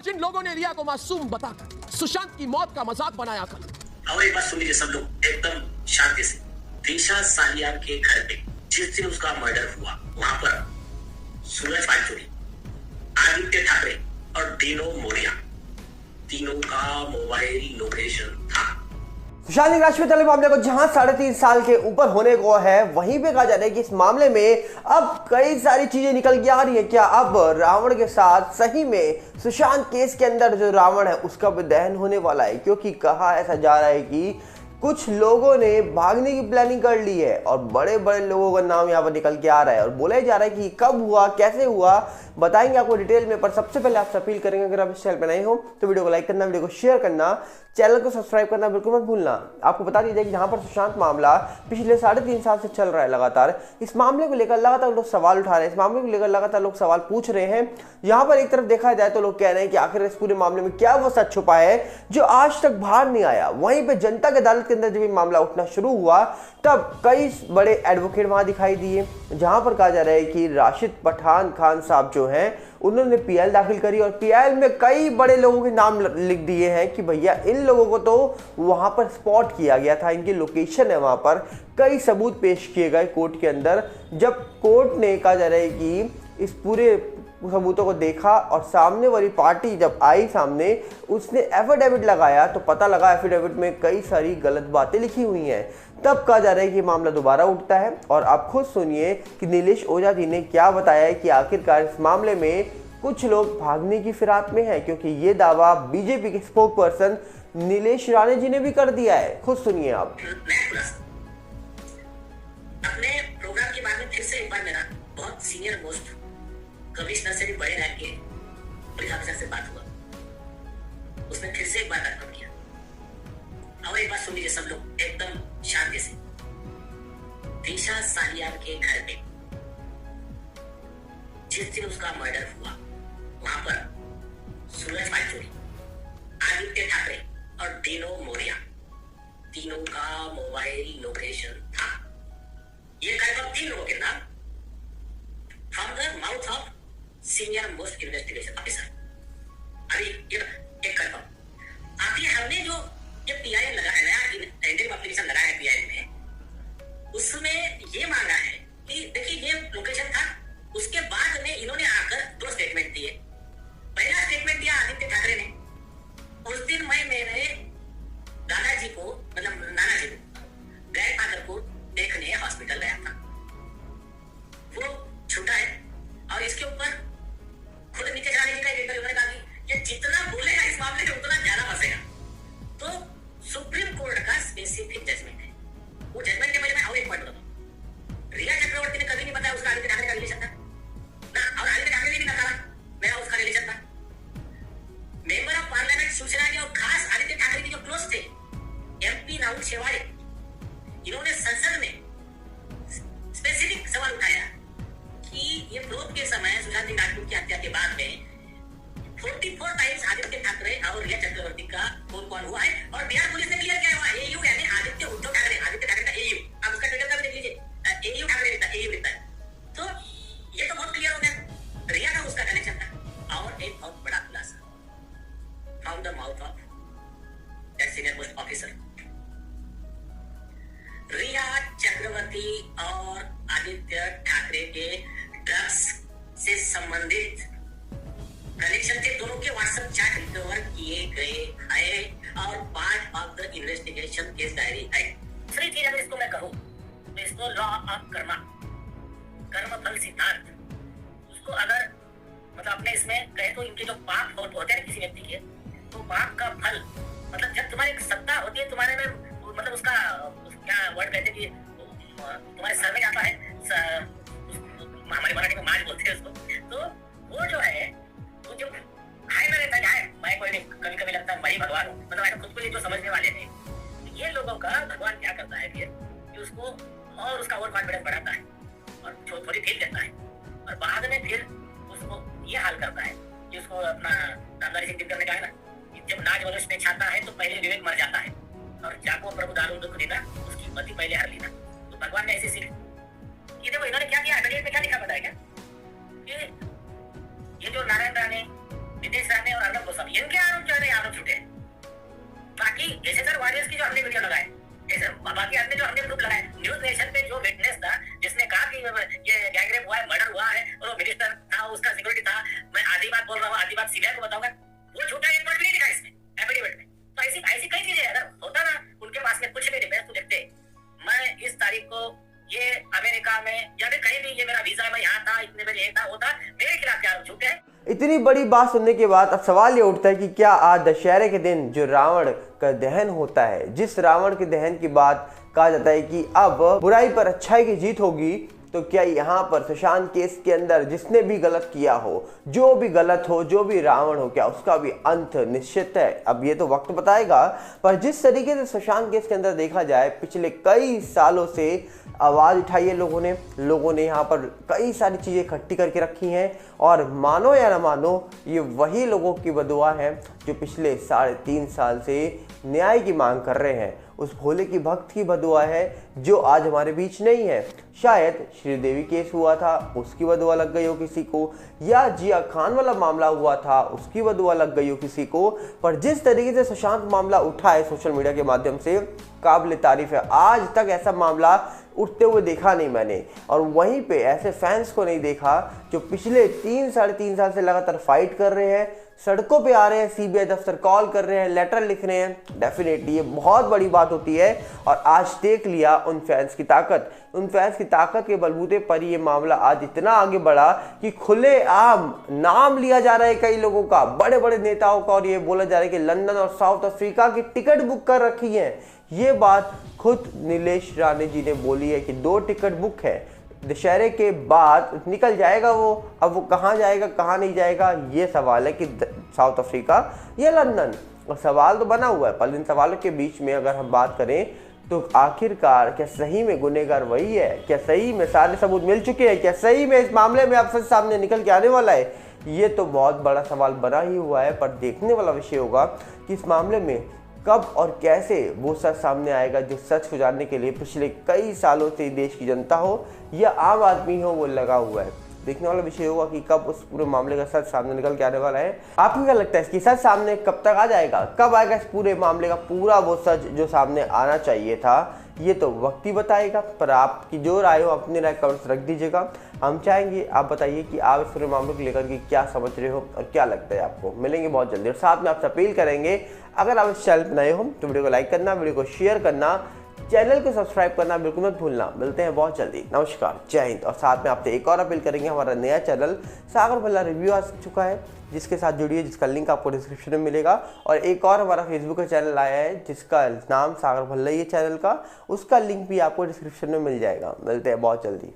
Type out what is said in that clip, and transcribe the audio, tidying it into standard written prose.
जिन लोगों ने रिया को मासूम बताकर सुशांत की मौत का मजाक बनाया कर। और एक बात सुन लीजिए सब लोग एकदम शांति से। दिशा सालियान के घर पे जिस दिन उसका मर्डर हुआ वहां पर सूरज पालचोरी, आदित्य ठाकरे और दीनो मोरिया तीनों का मोबाइल लोकेशन था। सुशांत सिंह राजपूत वाले मामले को जहां 3.5 साल के ऊपर होने को है, वहीं पे कहा जा रहा है कि इस मामले में अब कई सारी चीजें निकल के आ रही है। क्या अब रावण के साथ सही में सुशांत केस के अंदर जो रावण है उसका भी दहन होने वाला है? क्योंकि कहा ऐसा जा रहा है कि कुछ लोगों ने भागने की प्लानिंग कर ली है और बड़े बड़े लोगों का नाम यहाँ पर निकल के आ रहा है और बोला जा रहा है कि कब हुआ, कैसे हुआ, बताएंगे आपको डिटेल में। पर सबसे पहले आपसे अपील करेंगे, अगर आप इस चैनल पर नए हो तो वीडियो को लाइक करना, वीडियो को शेयर करना, चैनल को सब्सक्राइब करना बिल्कुल मत भूलना। आपको बता दीजिए कि जहां पर सुशांत मामला पिछले 3.5 साल से चल रहा है लगातार, इस मामले को लेकर लगातार लोग सवाल उठा रहे हैं, इस मामले को लेकर लगातार लोग सवाल पूछ रहे हैं। यहाँ पर एक तरफ देखा जाए तो लोग कह रहे हैं कि आखिर इस पूरे मामले में क्या वो सच छुपा है जो आज तक बाहर नहीं आया। वहीं पे जनता की अदालत के अंदर जब ये मामला उठना शुरू हुआ तब कई बड़े एडवोकेट वहां दिखाई दिए, जहां पर कहा जा रहा है कि राशिद पठान खान साहब जो हैं उन्होंने पीएल दाखिल करी और पीएल में कई बड़े लोगों के नाम लिख दिए हैं कि भैया इन लोगों को तो वहां पर स्पॉट किया गया था, इनकी लोकेशन है वहां पर। कई सबूत पेश किए गए कोर्ट के अंदर। जब कोर्ट ने कहा जा रहा है कि इस पूरे सबूतों को देखा और सामने वाली पार्टी जब आई सामने, उसने एफिडेविट लगाया तो पता लगा एफिडेविट में कई सारी गलत बातें लिखी हुई हैं। तब कहा जा रहा है कि मामला दोबारा उठता है और आप खुद सुनिए कि नीलेश ओझा जी ने क्या बताया है कि आखिरकार इस मामले में कुछ लोग भागने की फिराक में हैं, क्योंकि ये दावा बीजेपी के स्पोक पर्सन नीलेश राणे जी ने भी कर दिया है। खुद सुनिए आप। अपने प्रोग्राम के बाद में फिर से एक बार मेरा बहुत सीनियर मोस्ट कमिश्नर से भी बड़े रैंक के पुलिस ऑफिसर से बात हुआ, उसने फिर से एक बार कंफर्म किया। और एक बात सुन लीजिए सब लोग एकदम शांति से। दिशा सालियान के घर पे जिस दिन उसका मर्डर हुआ वहां पर सूरज पालचोरी, आदित्य ठाकरे और दीनो मोरिया तीनों का मोबाइल लोकेशन था। ये करीब 3 लोगों के नाम from the mouth of senior most investigation officer. अभी ये एक करता हूं, अभी हमने जो ये पीआई लगाया, नया इंडियन एप्लीकेशन लगाया है पीआई में, उसमें ये मांगा है कि देखिए ये लोकेशन था। उसके बाद में इन्होंने आकर 2 स्टेटमेंट दिए। पहला स्टेटमेंट दिया आदित्य ठाकरे ने, उस दिन मैं मेरे दादाजी को मतलब नाना जी को, ग्रैंडफादर को देखने हॉस्पिटल गया था। वो छूटा है और इसके ऊपर खुद नीचे जाने का एक इंटरव्यू में कहा कि ये जितना बोलेगा इस मामले में उतना ज्यादा फंसेगा। तो सुप्रीम कोर्ट का स्पेसिफिक जजमेंट है। वो जजमेंट के बारे में और एक पॉइंट बताऊं, रिया चक्रवर्ती ने कभी नहीं बताया उसका आदित्य ठाकरे का रिलेशन था ना, और आदित्य ठाकरे ने भी नकारा मेरा उसका रिलेशन था। मेंबर ऑफ पार्लियामेंट शिवसेना के और खास आदित्य ठाकरे के जो क्लोज थे एमपी राहुल शेवाड़े, इन्होंने संसद में स्पेसिफिक सवाल उठाया कि ये विरोध के समय सुशांत सिंह राजपूत की हत्या के बाद में 44 टाइम्स आदित्य ठाकरे और रिया चक्रवर्ती का फोन कॉल हुआ है और बिहार पुलिस ने क्लियर किया हुआ है। एयू यानी आदित्य उद्धव ठाकरे, आदित्य ठाकरे का एयू, आप उसका ट्विटर का भी देख लीजिए, एयू ठाकरे लिखता है, एयू लिखता है। तो ये तो बहुत क्लियर हो गया, रिया का उसका कनेक्शन था। और एक बहुत बड़ा खुलासा from the mouth of that senior most officer, Rhea Chakraborty और आदित्य ठाकरे के ड्रग्स से संबंधित कनेक्शन थे। दोनों के व्हाट्सएप चैट रिकवर किए गए हैं और part of the investigation case diary है। दूसरी चीज अगर इसको मैं कहूँ तो इसको लॉ ऑफ कर्मा, कर्म फल सिद्धांत, उसको अगर मतलब अपने इसमें कहे तो इनके जो पाप होते हैं किसी व्यक्ति के, तो पाप का फल मतलब जब तुम्हारी एक सत्ता होती है तुम्हारे में, मतलब उसका क्या वर्ड कहते हैं कि तुम्हारे सर में जाता है, हमारी मराठी में माज बोलते हैं उसको। तो वो जो है वो जो हाय ना रहता है, मैं कोई नहीं, कभी कभी लगता है मैं ही भगवान हूँ, मतलब ऐसा खुद को ये जो समझने वाले थे, तो ये लोगों का भगवान क्या करता है फिर कि उसको और उसका ओवर कॉन्फिडेंस बढ़ाता है और थोड़ी फील देता है और बाद में फिर उसको ये हाल करता है कि उसको अपना रामधारी सिंह दिनकर ने कहा है ना कि जब नाज मनुष्य में छाता है तो पहले विवेक मर जाता है और जाको प्रभु दारुण दुख देना उसकी मति पहले हर लेना। तो भगवान ने ऐसे सीख ये देखो इन्होंने क्या किया, एफिडेविट में क्या लिखा पता है क्या? ये जो नारायण राणे, नितेश राणे और अर्नब गोस्वामी एसएसआर वॉरियर्स की जो हमने वीडियो लगाए, ऐसे बाकी हमने जो हमने ग्रुप लगाए, न्यूज नेशन पे जो विटनेस था जिसने कहा कि ये गैंगरेप हुआ है, मर्डर हुआ है और वो मिनिस्टर था, उसका सिक्योरिटी था, मैं आधी बात बोल रहा हूँ, आधी बात सीबीआई को बताऊंगा, वो झूठा एक वर्ड भी नहीं लिखा इसमें एफिडेविट में। तो ऐसी कई चीजें अगर होता ना उनके पास में कुछ भी नहीं, मैं तो देखते मैं इस तारीख को ये अमेरिका में या फिर कहीं भी ये मेरा वीजा, मैं यहाँ था, इतने बजे ये था वो था, मेरे खिलाफ क्या झूठे है। इतनी बड़ी बात सुनने के बाद अब सवाल ये उठता है कि क्या आज दशहरे के दिन जो रावण का दहन होता है, जिस रावण के दहन की बात कहा जाता है कि अब बुराई पर अच्छाई की जीत होगी, तो क्या यहाँ पर सुशांत केस के अंदर जिसने भी गलत किया हो, जो भी गलत हो, जो भी रावण हो, क्या उसका भी अंत निश्चित है? अब ये तो वक्त बताएगा। पर जिस तरीके से सुशांत केस के अंदर देखा जाए, पिछले कई सालों से आवाज़ उठाई है लोगों ने यहाँ पर कई सारी चीज़ें इकट्ठी करके रखी हैं, और मानो या ना मानो ये वही लोगों की बदुआ है जो पिछले 3.5 साल से न्याय की मांग कर रहे हैं। उस भोले की भक्त की बदुआ है जो आज हमारे बीच नहीं है। शायद श्रीदेवी केस हुआ था, उसकी बदुआ लग गई हो किसी को, या जिया खान वाला मामला हुआ था, उसकी बदुआ लग गई हो किसी को। पर जिस तरीके से सुशांत मामला उठा है सोशल मीडिया के माध्यम से, काबिल तारीफ है। आज तक ऐसा मामला उठते हुए देखा नहीं मैंने, और वहीं पे ऐसे फैंस को नहीं देखा जो पिछले 3-3.5 साल से लगातार फाइट कर रहे हैं, सड़कों पे आ रहे हैं, सीबीआई दफ्तर कॉल कर रहे हैं, लेटर लिख रहे हैं। डेफिनेटली ये बहुत बड़ी बात होती है, और आज देख लिया उन फैंस की ताकत के बलबूते पर ये मामला आज इतना आगे बढ़ा कि खुलेआम नाम लिया जा रहा है कई लोगों का, बड़े बड़े नेताओं का, और ये बोला जा रहा है कि लंदन और साउथ अफ्रीका की टिकट बुक कर रखी है। ये बात खुद नीलेश राणे जी ने बोली है कि 2 टिकट बुक है, दशहरे के बाद निकल जाएगा वो। अब वो कहाँ जाएगा, कहाँ नहीं जाएगा, ये सवाल है कि साउथ अफ्रीका या लंदन। और सवाल तो बना हुआ है, पर इन सवालों के बीच में अगर हम बात करें तो आखिरकार क्या सही में गुनहगार वही है? क्या सही में सारे सबूत मिल चुके हैं? क्या सही में इस मामले में अब सच सामने निकल के आने वाला है? ये तो बहुत बड़ा सवाल बना ही हुआ है। पर देखने वाला विषय होगा कि इस मामले में कब और कैसे वो सच सामने आएगा, जो सच को जानने के लिए पिछले कई सालों से देश की जनता हो या आम आदमी हो वो लगा हुआ है। देखने वाला विषय होगा कि कब उस पूरे मामले का सच सामने निकल के आने वाला है। आपको क्या लगता है कि सच सामने कब तक आ जाएगा? कब आएगा इस पूरे मामले का पूरा वो सच जो सामने आना चाहिए था? ये तो वक्त ही बताएगा। पर आपकी जो राय हो अपनी राय कमेंट्स रख दीजिएगा। हम चाहेंगे आप बताइए कि आप इस पूरे मामले को लेकर के क्या समझ रहे हो और क्या लगता है आपको। मिलेंगे बहुत जल्दी, और साथ में आपसे अपील करेंगे अगर आप इस चैनल पर नए हो तो वीडियो को लाइक करना, वीडियो को शेयर करना, चैनल को सब्सक्राइब करना बिल्कुल मत भूलना। मिलते हैं बहुत जल्दी, नमस्कार, जय हिंद। और साथ में आपसे एक और अपील करेंगे, हमारा नया चैनल सागर भल्ला रिव्यू आ चुका है, जिसके साथ जुड़िए, जिसका लिंक आपको डिस्क्रिप्शन में मिलेगा। और एक और हमारा फेसबुक का चैनल आया है जिसका नाम सागर भल्ला ही है चैनल का, उसका लिंक भी आपको डिस्क्रिप्शन में मिल जाएगा। मिलते हैं बहुत जल्दी।